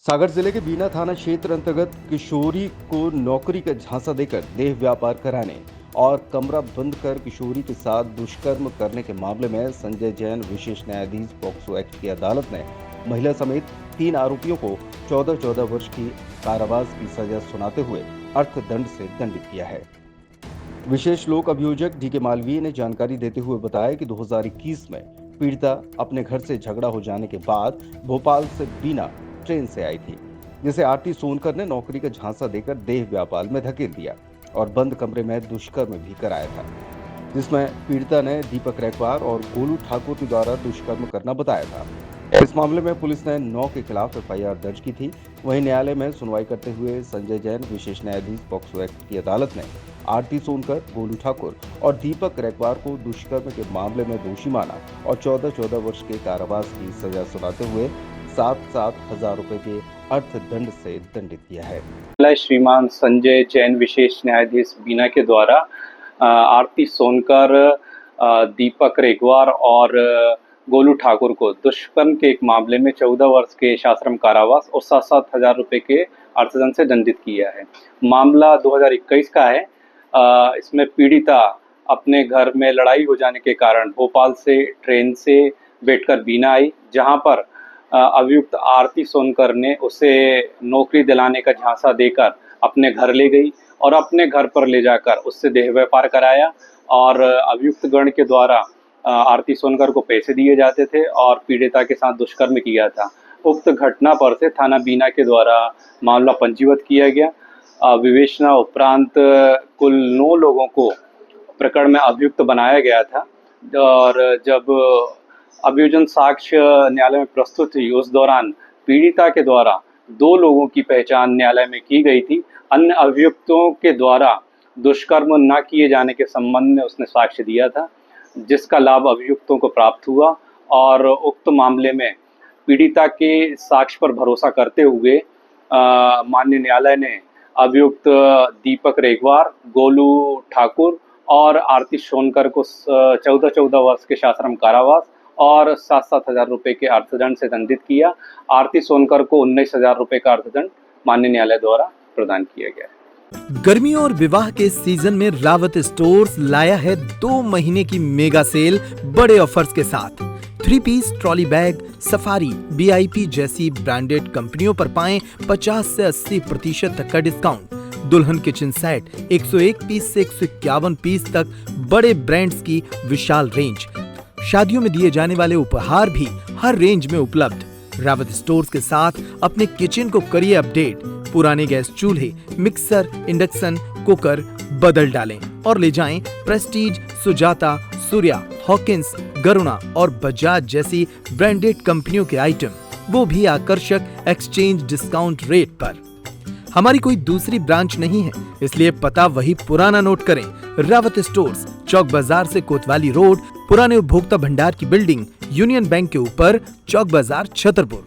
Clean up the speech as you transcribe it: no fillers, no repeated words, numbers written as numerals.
सागर जिले के बीना थाना क्षेत्र अंतर्गत किशोरी को नौकरी का झांसा देकर देह व्यापार कराने और कमरा बंद कर किशोरी के साथ दुष्कर्म करने के मामले में संजय जैन विशेष न्यायाधीश पॉक्सो एक्ट की अदालत ने महिला समेत 3 आरोपियों को 14-14 वर्ष की कारावास की सजा सुनाते हुए अर्थदंड से दंडित किया है। विशेष लोक अभियोजक डीके मालवीय ने जानकारी देते हुए बताया कि 2021 में पीड़िता अपने घर से झगड़ा हो जाने के बाद भोपाल से बीना ट्रेन से आई थी, जिसे आरती सोनकर ने नौकरी का झांसा देकर देह व्यापार में धकेल दिया और बंद कमरे में दुष्कर्म भी कराया था, जिसमें पीड़िता ने दीपक रैकवार और गोलू ठाकुर के द्वारा दुष्कर्म करना बताया था। इस मामले में पुलिस ने 9 के खिलाफ एफआईआर दर्ज की थी। वहीं न्यायालय में सुनवाई करते हुए संजय जैन विशेष न्यायाधीश पॉक्सो एक्ट की अदालत ने आरती सोनकर, गोलू ठाकुर और दीपक रैकवार को दुष्कर्म के मामले में दोषी माना और 14-14 वर्ष के कारावास की सजा सुनाते हुए 7-7 हजार रुपए के अर्थदंड से दंडित किया है। श्रीमान संजय जैन विशेष न्यायाधीश बीना के द्वारा आरती सोनकर, दीपक रेगवार और गोलू ठाकुर को दुष्कर्म के एक मामले में 14 वर्ष के सश्रम कारावास और 7-7 हजार रुपए के अर्थदंड से दंडित किया है। मामला 2021 का है। इसमें पीड़िता अपने घर में लड़ाई हो जाने के कारण भोपाल से ट्रेन से बैठकर बीना आई, जहां पर अभियुक्त आरती सोनकर ने उसे नौकरी दिलाने का झांसा देकर अपने घर ले गई और अपने घर पर ले जाकर उससे देह व्यापार कराया और अभियुक्त गण के द्वारा आरती सोनकर को पैसे दिए जाते थे और पीड़िता के साथ दुष्कर्म किया था। उक्त घटना पर से थाना बीना के द्वारा मामला पंजीबद्ध किया गया। विवेचना उपरांत कुल 9 लोगों को प्रकरण में अभियुक्त बनाया गया था और जब अभियोजन साक्ष्य न्यायालय में प्रस्तुत हुई उस दौरान पीड़िता के द्वारा 2 लोगों की पहचान न्यायालय में की गई थी। अन्य अभियुक्तों के द्वारा दुष्कर्म न किए जाने के संबंध में उसने साक्ष्य दिया था, जिसका लाभ अभियुक्तों को प्राप्त हुआ और उक्त मामले में पीड़िता के साक्ष्य पर भरोसा करते हुए माननीय न्यायालय ने अभियुक्त दीपक रेगवार, गोलू ठाकुर और आरती सोनकर को 14-14 वर्ष के सश्रम कारावास और 7-7 हजार रुपए के अर्थदंड से दंडित किया। आरती सोनकर को 19 हजार रुपए का अर्थदंड माननीय न्यायालय द्वारा प्रदान किया गया है। गर्मियों और विवाह के सीजन में रावत स्टोर्स लाया है 2 महीने की मेगा सेल बड़े ऑफर्स के साथ। 3 piece trolley bag, Safari, BIP जैसी ब्रांडेड कंपनियों पर पाएं 50 से 80% तक का डिस्काउंट। दुल्हन किचन सेट 101 पीस से 151 पीस तक बड़े ब्रांड्स की विशाल रेंज। शादियों में दिए जाने वाले उपहार भी हर रेंज में उपलब्ध। रावत स्टोर्स के साथ अपने किचन को करिए अपडेट। पुराने गैस चूल्हे, मिक्सर, इंडक्शन, कुकर बदल डालें और ले जाएं प्रेस्टीज, सुजाता, सूर्या, हॉकिंस, गरुणा और बजाज जैसी ब्रांडेड कंपनियों के आइटम, वो भी आकर्षक एक्सचेंज डिस्काउंट रेट पर। हमारी कोई दूसरी ब्रांच नहीं है, इसलिए पता वही पुराना नोट करें। रावत स्टोर्स, चौक बाजार से कोतवाली रोड, पुराने उपभोक्ता भंडार की बिल्डिंग, यूनियन बैंक के ऊपर, चौक बाजार, छतरपुर।